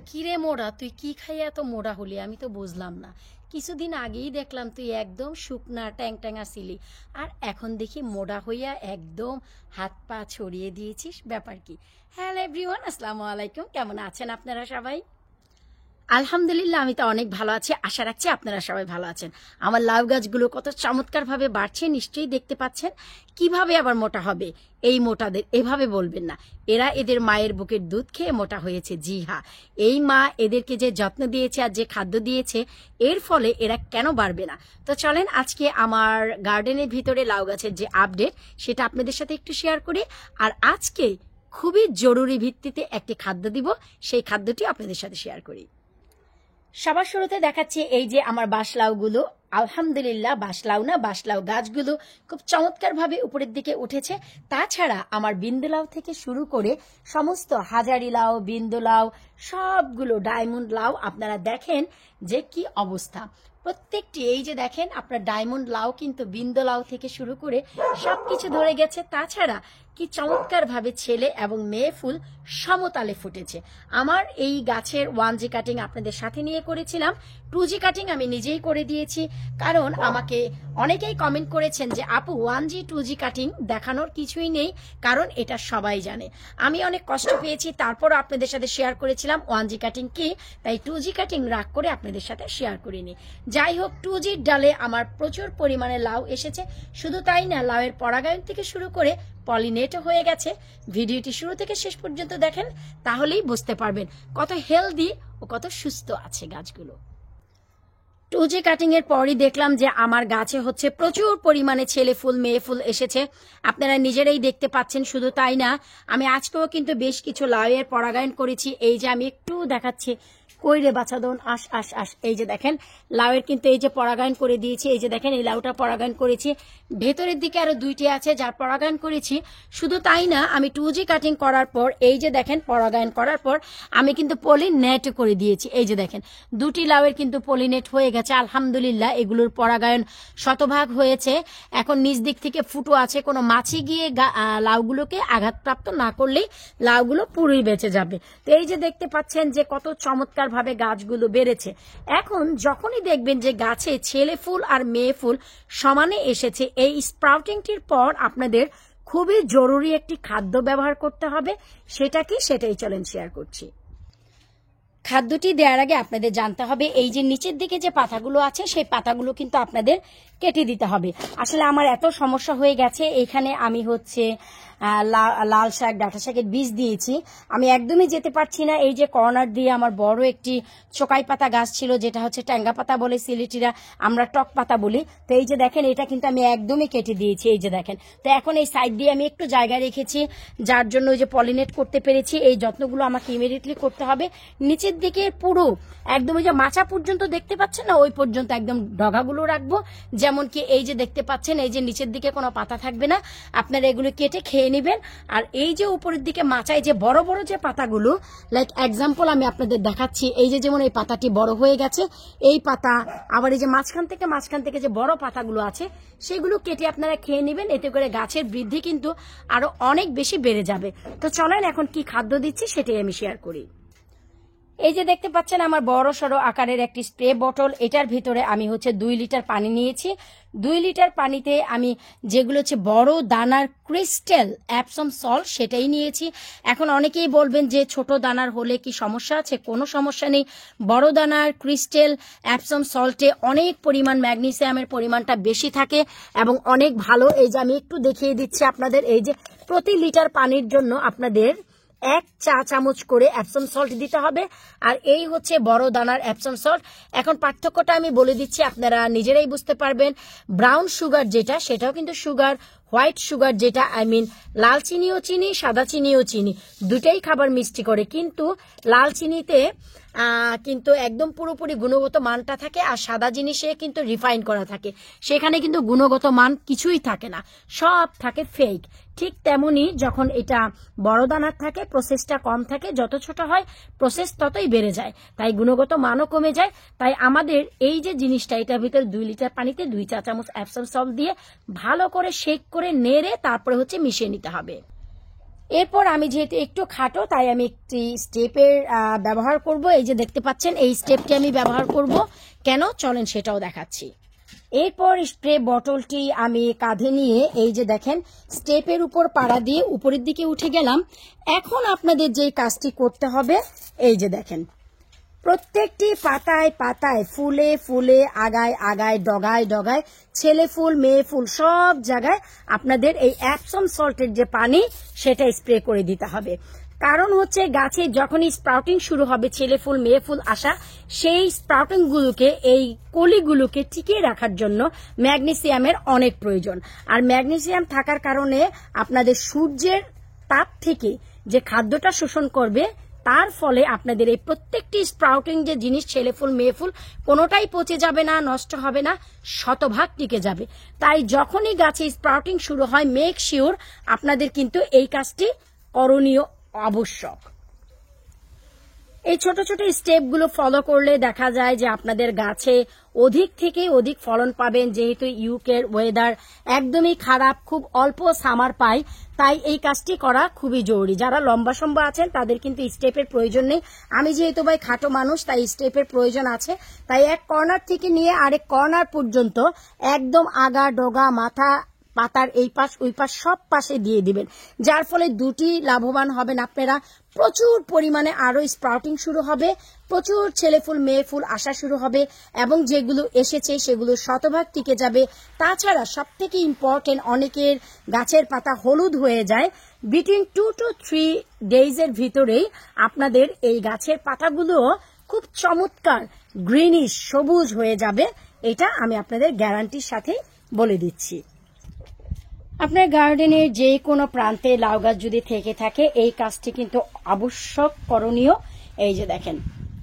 কিরে মোড়া, তুই কি খাইয়ে এত মোড়া হলি? আমি তো বুঝলাম না। কিছুদিন আগেই দেখলাম তুই একদম শুকনা ট্যাং ট্যাঙা ছিলি, আর এখন দেখি মোড়া হইয়া একদম হাত পা ছড়িয়ে দিয়েছিস। ব্যাপার কি? হ্যালো এভরিওয়ান, আসসালামু আলাইকুম। কেমন আছেন আপনারা সবাই? আলহামদুলিল্লাহ, আমি তো অনেক ভালো আছি। আশা রাখছি আপনারা সবাই ভালো আছেন। আমার লাউ গাছগুলো কত চমৎকারভাবে বাড়ছে, নিশ্চয়ই দেখতে পাচ্ছেন। কিভাবে আবার মোটা হবে? এই মোটাদের এভাবে বলবেন না। এরা এদের মায়ের বুকের দুধ খেয়ে মোটা হয়েছে। জি হ্যাঁ, এই মা এদেরকে যে যত্ন দিয়েছে আর যে খাদ্য দিয়েছে, এর ফলে এরা কেন বাড়বে না? তো চলেন আজকে আমার গার্ডেনের ভিতরে লাউ গাছের যে আপডেট, সেটা আপনাদের সাথে একটু শেয়ার করি। আর আজকে খুবই জরুরি ভিত্তিতে একটি খাদ্য দিব, সেই খাদ্যটি আপনাদের সাথে শেয়ার করি। সবার শুরুতে দেখাচ্ছি এই যে আমার বাঁশলাউগুলো। আলহামদুলিল্লাহ, বাঁশলাউ না, বাঁশলাউ গাছগুলো খুব চমৎকারভাবে উপরের দিকে উঠেছে। তাছাড়া আমার বিন্দুলাউ থেকে শুরু করে সমস্ত হাজারি লাউ, বিন্দুলাউ, সবগুলো ডায়মন্ড লাউ আপনারা দেখেন যে কি অবস্থা। প্রত্যেকটি এই যে দেখেন আপনার ডায়মন্ড লাউ কিন্তু বিন্দু লাউ থেকে শুরু করে সবকিছু ধরে গেছে। তাছাড়া কি চমৎকারভাবে ছেলে এবং মেয়ে ফুল সমতালে ফুটেছে। আমার এই গাছের 1G কাটিং আপনাদের সাথে নিয়ে করেছিলাম। 2G কাটিং আমি নিজেই করে দিয়েছি, কারণ আমাকে অনেকেই কমেন্ট করেছেন যে আপু 1G 2G কাটিং দেখানোর কিছুই নেই, কারণ এটা সবাই জানে। আমি অনেক কষ্ট পেয়েছি, তারপরও আপনাদের সাথে শেয়ার করেছিলাম 1G কাটিং কি, তাই 2G কাটিং রাগ করে আপনাদের সাথে শেয়ার করিনি। যাই হোক, 2Gর ডালে আমার প্রচুর পরিমাণে লাউ এসেছে। শুধু তাই না, লাউয়ের পরাগায়ন থেকে শুরু করে পলিনেটও হয়ে গেছে। ভিডিওটি শুরু থেকে শেষ পর্যন্ত দেখেন, তাহলেই বুঝতে পারবেন কত হেলদি ও কত সুস্থ আছে গাছগুলো। 2G কাটিং এর পরই দেখলাম যে আমার গাছে হচ্ছে প্রচুর পরিমাণে ছেলে ফুল মেয়ে ফুল এসেছে। আপনারা নিজেরাই দেখতে পাচ্ছেন। শুধু তাই না, আমি আজকেও কিন্তু বেশ কিছু লাউয়ের পরাগায়ন করেছি। এই যে আমি একটু দেখাচ্ছি, কইরে বাছাদন আস আস আস, এই যে দেখেন লাউয়ের কিন্তু এই যে পরাগায়ন করে দিয়েছি। এই যে দেখেন এই লাউটা পরাগায়ন করেছি। ভেতরের দিকে আরো দুইটি আছে যার পরাগায়ন করেছি। শুধু তাই না, আমি 2G কাটিং করার পর এই যে দেখেন পরাগায়ন করার পর আমি কিন্তু পলিনেট করে দিয়েছি। এই যে দেখেন দুটি লাউয়ের কিন্তু পলিনেট হয়ে গেছে। আলহামদুলিল্লাহ, এগুলোর পরাগায়ন শতভাগ হয়েছে। এখন নিচ দিক থেকে ফুটো আছে, কোনো মাছি গিয়ে লাউগুলোকে আঘাতপ্রাপ্ত না করলেই লাউগুলো পুরোই বেঁচে যাবে। তো এই যে দেখতে পাচ্ছেন যে কত চমৎকার ভাবে গাছগুলো বেড়েছে। এখন যখনই দেখবেন যে গাছে ছেলে ফুল আর মেয়ে ফুল সমানে এসেছে, এই স্প্রাউটিংটির পর আপনাদের খুবই জরুরি একটি খাদ্য ব্যবহার করতে হবে। সেটা কি, সেটাই চলেন শেয়ার করছি। খাদ্যটি দেওয়ার আগে আপনাদের জানতে হবে এই যে নিচের দিকে যে পাতাগুলো আছে, সেই পাতাগুলো কিন্তু আপনাদের কেটে দিতে হবে। আসলে আমার এত সমস্যা হয়ে গেছে, এখানে আমি হচ্ছে লাল শাক, ডাঁটা শাকের বীজ দিয়েছি। আমি একদমই যেতে পারছি না। এই যে কর্নার দিয়ে আমার বড় একটি চোকাই পাতা গাছ ছিল, যেটা হচ্ছে ট্যাঙ্গা পাতা বলে সিলেটিরা, আমরা টক পাতা বলি। তো এই যে দেখেন এটা কিন্তু আমি একদমই কেটে দিয়েছি। এই যে দেখেন, তো এখন এই সাইড দিয়ে আমি একটু জায়গা রেখেছি, যার জন্য ওই যে পলিনেট করতে পেরেছি। এই যত্নগুলো আমাকে ইমিডিয়েটলি করতে হবে। নিচের দিকে পুরো একদম ওই যে মাচা পর্যন্ত দেখতে পাচ্ছেন না, ওই পর্যন্ত একদম ডগাগুলো রাখবো। যেমন কি এই যে দেখতে পাচ্ছেন, এই যে নিচের দিকে কোনো পাতা থাকবে না, আপনারা এগুলো কেটে খেয়ে নেবেন। আর এই যে উপরের দিকে মাচায় যে বড় বড় যে পাতাগুলো, লাইক এক্সাম্পল আমি আপনাদের দেখাচ্ছি। এই যে যেমন এই পাতাটি বড় হয়ে গেছে, এই পাতা, আবার এই যে মাঝখান থেকে যে বড় পাতাগুলো আছে, সেগুলো কেটে আপনারা খেয়ে নেবেন। এতে করে গাছের বৃদ্ধি কিন্তু আরো অনেক বেশি বেড়ে যাবে। তো চলেন এখন কি খাদ্য দিচ্ছি সেটাই আমি শেয়ার করি। এই যে দেখতে পাচ্ছেন আমার বড় সড়ো আকারের একটি স্প্রে বোতল, এটার ভিতরে আমি হচ্ছে 2 লিটার পানি নিয়েছি। 2 লিটার পানিতে আমি যেগুলো হচ্ছে বড় দানার ক্রিস্টাল অ্যাপসম সল্ট সেটাই নিয়েছি। এখন অনেকেই বলবেন যে ছোট দানার হলে কি সমস্যা আছে? কোনো সমস্যা নেই। বড় দানার ক্রিস্টাল অ্যাপসম সল্টে অনেক পরিমাণ ম্যাগনেসিয়ামের পরিমাণটা বেশি থাকে এবং অনেক ভালো। এই যে আমি একটু দেখিয়ে দিচ্ছি আপনাদের, এই যে প্রতি লিটার পানির জন্য আপনাদের 1 চা চামচ করে অ্যাপসম সল্ট দিতে হবে। আর এই হচ্ছে বড় দানার অ্যাপসম সল্ট। এখন পার্থক্যটা আমি বলে দিচ্ছি, আপনারা নিজেরাই বুঝতে পারবেন। ব্রাউন সুগার যেটা, সেটাও কিন্তু সুগার। হোয়াইট সুগার যেটা, লাল চিনিও চিনি, সাদা চিনিও চিনি, দুটাই খাবার মিষ্টি করে। কিন্তু লাল চিনিতে কিন্তু একদম পুরোপুরি গুণগত মানটা থাকে, আর সাদা জিনিসে কিন্তু রিফাইন করা থাকে, সেখানে কিন্তু গুণগত মান কিছুই থাকে না, সব থাকে ফেক। ঠিক তেমনি যখন এটা বড় দানার থাকে, প্রসেসটা কম থাকে, যত ছোট হয় প্রসেস ততই বেড়ে যায়, তাই গুণগত মানও কমে যায়। তাই আমাদের এই যে জিনিসটা, এটার ভিতরে 2 লিটার পানিতে 2 চা চামচ অ্যাপসম সল্ট দিয়ে ভালো করে শেক করে নেড়ে তারপরে হচ্ছে মিশিয়ে নিতে হবে। এরপর আমি যেহেতু একটু খাটো তাই আমি একটি স্টেপের ব্যবহার করব। এই যে দেখতে পাচ্ছেন এই স্টেপটি আমি ব্যবহার করব। কেন চলেন সেটাও দেখাচ্ছি। এরপর স্প্রে বটলটি আমি কাঁধে নিয়ে এই যে দেখেন স্টেপের উপর পাড়া দিয়ে উপরের দিকে উঠে গেলাম। এখন আপনাদের যে কাজটি করতে হবে এই যে দেখেন প্রত্যেকটি পাতায় পাতায় ফুলে ফুলে আগায় আগায় ডগায় ডগায় ছেলে ফুল মেয়ে ফুল সব জায়গায় আপনাদের এই অ্যাপসম সল্টের যে পানি সেটা স্প্রে করে দিতে হবে। কারণ হচ্ছে গাছে যখনই স্প্রাউটিং শুরু হবে ছেলে ফুল মেয়ে ফুল আসা, সেই স্প্রাউটিং গুলোকে এই কলিগুলোকে টিকিয়ে রাখার জন্য ম্যাগনেসিয়ামের অনেক প্রয়োজন। আর ম্যাগনেসিয়াম থাকার কারণে আপনাদের সূর্যের তাপ থেকে যে খাদ্যটা শোষণ করবে তার ফলে আপনাদের এই প্রত্যেকটি স্প্রাউটিং যে জিনিস ছেলে ফুল মেয়ে ফুল কোনোটাই পচে যাবে না, নষ্ট হবে না, শতভাগ টিকে যাবে। তাই যখনই গাছে স্প্রাউটিং শুরু হয় মেক শিওর আপনাদের কিন্তু এই কাজটি করণীয় আবশ্যক। এই ছোট ছোট স্টেপগুলো ফলো করলে দেখা যায় যে আপনাদের গাছে অধিক থেকে অধিক ফলন পাবেন। যেহেতু ইউকের ওয়েদার একদমই খারাপ, খুব অল্প সামার পায়, তাই এই কাজটি করা খুবই জরুরি। যারা লম্বা সম্বা আছেন তাদের কিন্তু স্টেপের প্রয়োজন নেই। আমি যেহেতু ভাই খাটো মানুষ তাই স্টেপের প্রয়োজন আছে। তাই এক কর্নার থেকে নিয়ে আরেক কর্নার পর্যন্ত একদম আগা ডগা মাথা পাতার এই পাশ ওই পাশ সব পাশে দিয়ে দিবেন, যার ফলে দুটি লাভবান হবেন আপনারা। প্রচুর পরিমাণে আরো স্প্রাউটিং শুরু হবে, প্রচুর ছেলে ফুল মেয়ে ফুল আসা শুরু হবে এবং যেগুলো এসেছে সেগুলো শতভাগ টিকে যাবে। তাছাড়া সব থেকে ইম্পর্টেন্ট, অনেকের গাছের পাতা হলুদ হয়ে যায়, বিটুইন 2 to 3 ডেজের ভিতরেই আপনাদের এই গাছের পাতাগুলো খুব চমৎকার গ্রিনিশ সবুজ হয়ে যাবে। এটা আমি আপনাদের গ্যারান্টির সাথে বলে দিচ্ছি। আপনার গার্ডেনের যে কোনো প্রান্তে লাউ গাছ যদি থেকে থাকে এই কাজটি কিন্তু আবশ্যক করণীয়। এই যে দেখেন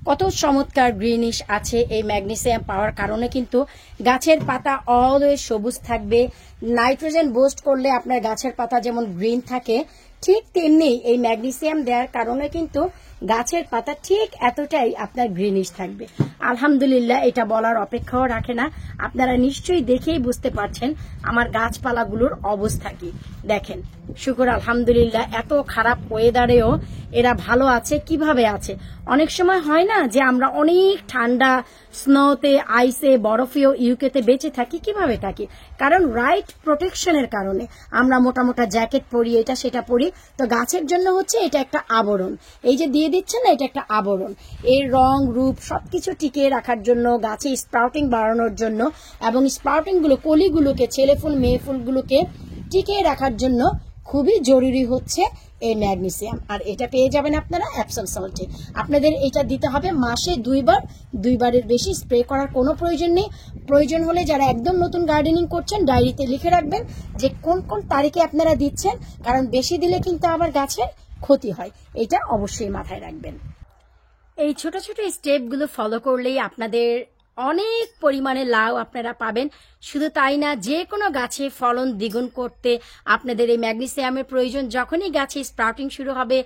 কত চমৎকার গ্রিনিশ আছে, এই ম্যাগনেসিয়াম পাওয়ার কারণে কিন্তু গাছের পাতা অলওয়েজ সবুজ থাকবে। নাইট্রোজেন বুস্ট করলে আপনার গাছের পাতা যেমন গ্রিন থাকে, ঠিক তেমনি এই ম্যাগনেসিয়াম দেওয়ার কারণে কিন্তু গাছের পাতা ঠিক এতটাই আপনার গ্রিনিশ থাকবে। আলহামদুলিল্লাহ, এটা বলার অপেক্ষাও রাখে না। আপনারা নিশ্চয়ই দেখেই বুঝতে পারছেন আমার গাছপালাগুলোর অবস্থা কি। দেখেন, শুকর আলহামদুলিল্লাহ, এত খারাপ ওয়েদারেও এরা ভালো আছে। কিভাবে আছে? অনেক সময় হয় না যে আমরা অনেক ঠান্ডা স্নোতে আইসে বরফেও ইউকেতে বেঁচে থাকি। কিভাবে থাকি? কারণ রাইট প্রোটেকশনের কারণে আমরা মোটা মোটা জ্যাকেট পরি, এটা সেটা পরি। তো গাছের জন্য হচ্ছে এটা একটা আবরণ, এই যে দিয়ে দিচ্ছেন না, এটা একটা আবরণ। এর রং রূপ সবকিছু টিকিয়ে রাখার জন্য, গাছে স্প্রাউটিং বাড়ানোর জন্য এবং স্প্রাউটিং গুলো কলিগুলোকে ছেলে ফুল মেয়ে ফুলগুলোকে টিকিয়ে রাখার জন্য খুবই জরুরি হচ্ছে এই ম্যাগনেসিয়াম। আর এটা পেয়ে যাবেন আপনারা অ্যাপসম সল্টে। আপনাদের এটা দিতে হবে মাসে 2 বার, 2 বারের বেশি স্প্রে করার কোনো প্রয়োজন নেই। প্রয়োজন হলে যারা একদম নতুন গার্ডেনিং করছেন ডায়েরিতে লিখে রাখবেন যে কোন কোন তারিখে আপনারা দিচ্ছেন, কারণ বেশি দিলে কিন্তু আবার গাছের ক্ষতি হয়। এটা অবশ্যই মাথায় রাখবেন। এই ছোট ছোট স্টেপগুলো ফলো করলেই আপনাদের অনেক পরিমাণে লাউ আপনারা পাবেন। শুধু তাই না, যে কোনো গাছে ফলন দ্বিগুণ করতে আপনাদের এই ম্যাগনেসিয়ামের প্রয়োজন। যখনই গাছে স্প্রাউটিং শুরু হবে,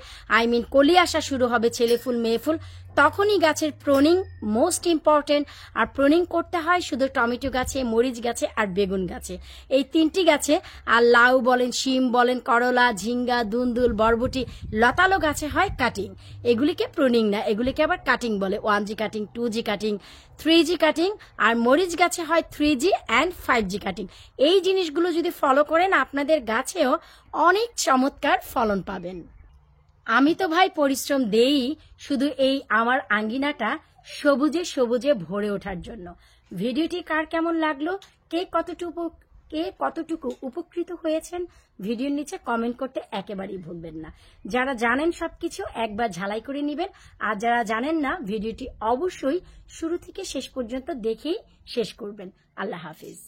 কলি আসা শুরু হবে ছেলে ফুল মেয়ে ফুল, তখনই গাছের প্রুনিং মোস্ট ইম্পর্টেন্ট। আর প্রুনিং করতে হয় শুধু টমেটো গাছে, মরিচ গাছে আর বেগুন গাছে, এই 3টি গাছে। আর লাউ বলেন, শিম বলেন, করলা, ঝিঙ্গা, দুন্দুল, বরবটি, লতালো গাছে হয় কাটিং। এগুলিকে প্রুনিং না, এগুলিকে আবার কাটিং বলে। 1G cutting, 2G cutting, 3G cutting. আর মরিচ গাছে হয় 3G অ্যান্ড 5G কাটিং। এই জিনিসগুলো যদি ফলো করেন আপনাদের গাছেও অনেক চমৎকার ফলন পাবেন। আমি তো ভাই পরিশ্রম দেই শুধু এই আমার আঙ্গিনাটা সবুজে সবুজে ভরে ওঠার জন্য। ভিডিওটি কার কেমন লাগলো, কে কতটুকু উপকৃত হয়েছেন, ভিডিওর নিচে কমেন্ট করতে একেবারেই ভুলবেন না। যারা জানেন সবকিছু একবার ঝালাই করে নেবেন, আর যারা জানেন না ভিডিওটি অবশ্যই শুরু থেকে শেষ পর্যন্ত দেখেই শেষ করবেন। আল্লাহ হাফিজ।